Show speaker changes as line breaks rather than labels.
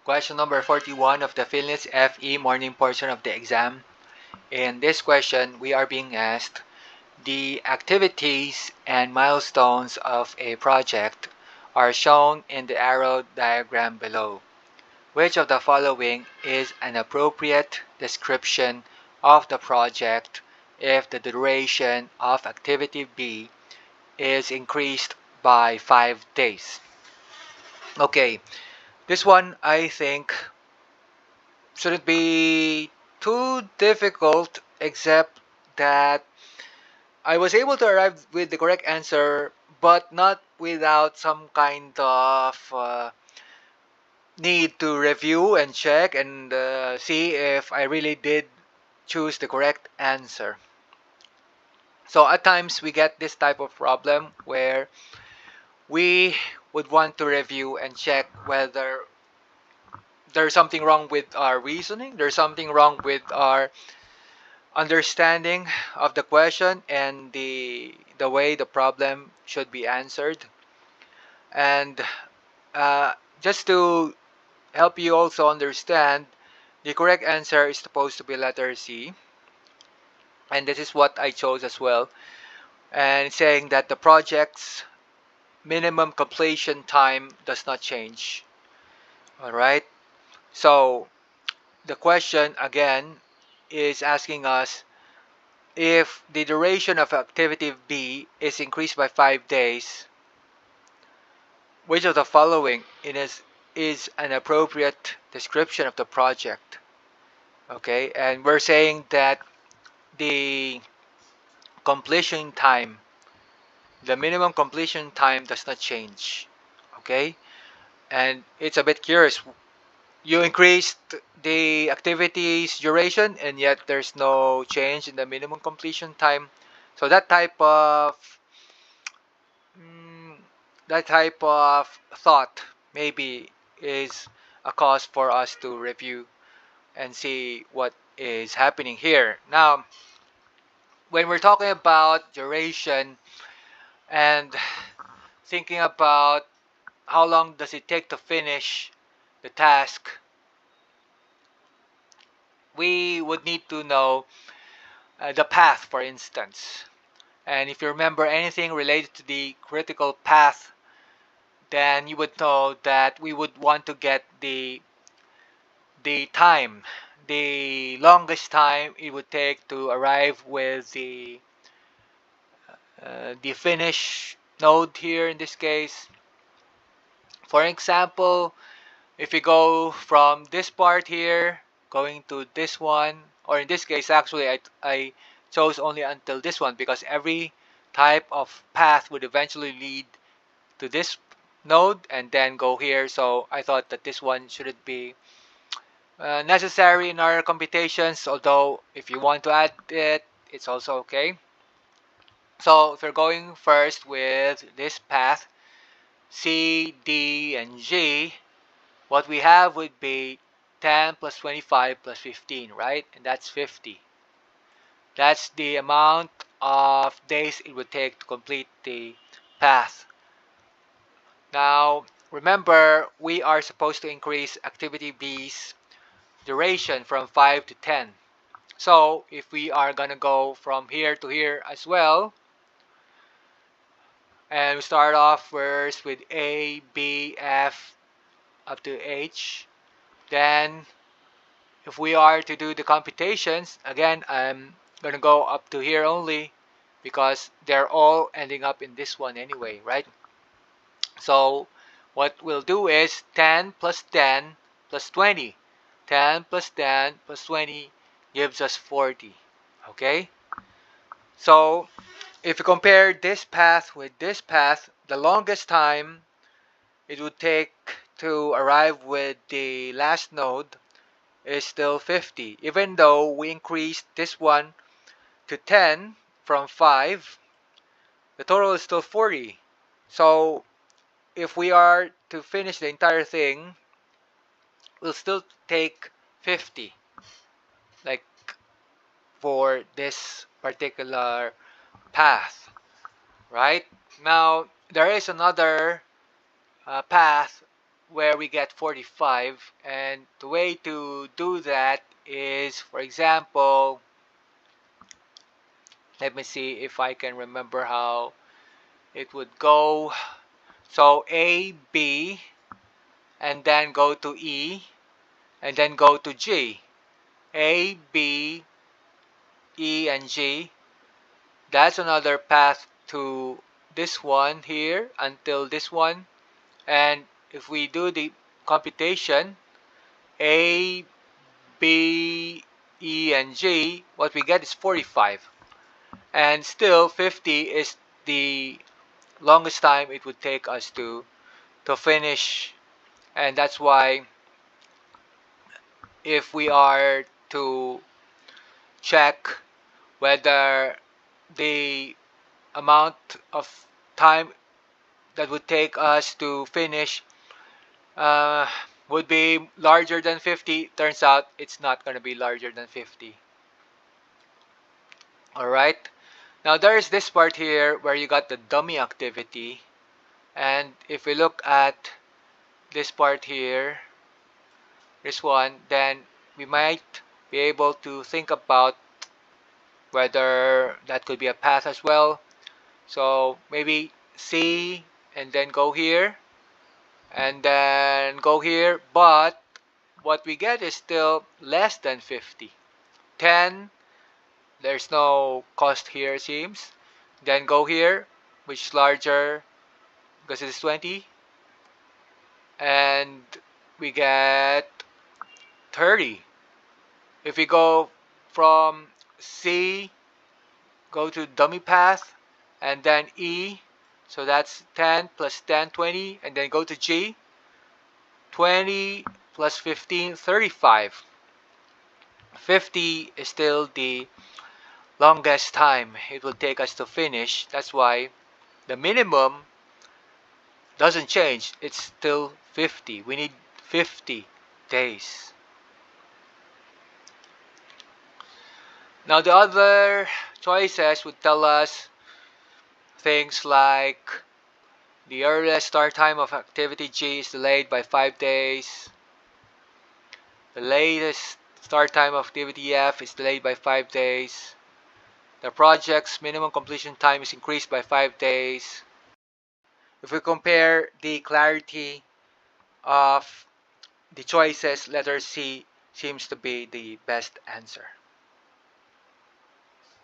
Question number 41 of the PhilNITS FE morning portion of the exam. In this question, we are being asked the activities and milestones of a project are shown in the arrow diagram below. Which of the following is an appropriate description of the project if the duration of activity B is increased by 5 days? Okay, this one I think shouldn't be too difficult, except that I was able to arrive with the correct answer, but not without some kind of need to review and check and see if I really did choose the correct answer. So at times we get this type of problem where we would want to review and check whether there's something wrong with our reasoning, there's something wrong with our understanding of the question and the way the problem should be answered. And uh, just to help you also understand, the correct answer is supposed to be letter C, and this is what I chose as well. And it's saying that the project's minimum completion time does not change. All right. So the question again is asking us if the duration of activity B is increased by 5 days, which of the following is an appropriate description of the project? Okay, and we're saying that the completion time, the minimum completion time does not change. Okay, and it's a bit curious. You increased the activity's duration and yet there's no change in the minimum completion time. So mm, that type of thought maybe is a cause for us to review and see what is happening here. Now, when we're talking about duration and thinking about how long does it take to finish the task, we would need to know the path, for instance. And if you remember anything related to the critical path, then you would know that we would want to get the time, the longest time it would take to arrive with the finish node here in this case. For example, if we go from this part here going to this one, or in this case actually I chose only until this one because every type of path would eventually lead to this node and then go here, so I thought that this one shouldn't be necessary in our computations, although if you want to add it, it's also okay. So if you're going first with this path C, D, and G, what we have would be 10 plus 25 plus 15, right? And that's 50. That's the amount of days it would take to complete the path. Now, remember, we are supposed to increase activity B's duration from 5 to 10. So, if we are going to go from here to here as well, and we start off first with A, B, F, up to H, then if we are to do the computations, again, I'm going to go up to here only because they're all ending up in this one anyway, right? So what we'll do is 10 plus 10 plus 20. 10 plus 10 plus 20 gives us 40. Okay? So if you compare this path with this path, the longest time it would take to arrive with the last node is still 50. Even though we increased this one to 10 from 5, the total is still 40. So if we are to finish the entire thing, we'll still take 50, like for this particular path, right? Now, there is another path where we get 45, and the way to do that is, for example, let me see if I can remember how it would go. So A, B, and then go to E, and then go to G. A, B, E, and G. That's another path to this one here until this one. And if we do the computation, A, B, E, and G, what we get is 45. And still 50 is the longest time it would take us to finish. And that's why if we are to check whether the amount of time that would take us to finish uh, would be larger than 50, turns out it's not going to be larger than 50. Alright, now there's this part here where you got the dummy activity, and if we look at this part here, this one, then we might be able to think about whether that could be a path as well. So maybe C and then go here and then go here, but what we get is still less than 50. 10, there's no cost here, it seems. Then go here, which is larger because it's 20, and we get 30. If we go from C, go to dummy path, and then E, so that's 10 plus 10, 20, and then go to G, 20 plus 15, 35. 50 is still the longest time it will take us to finish. That's why the minimum doesn't change. It's still 50. We need 50 days. Now the other choices would tell us things like the earliest start time of activity G is delayed by 5 days. The latest start time of activity F is delayed by 5 days. The project's minimum completion time is increased by 5 days. If we compare the clarity of the choices, letter C seems to be the best answer.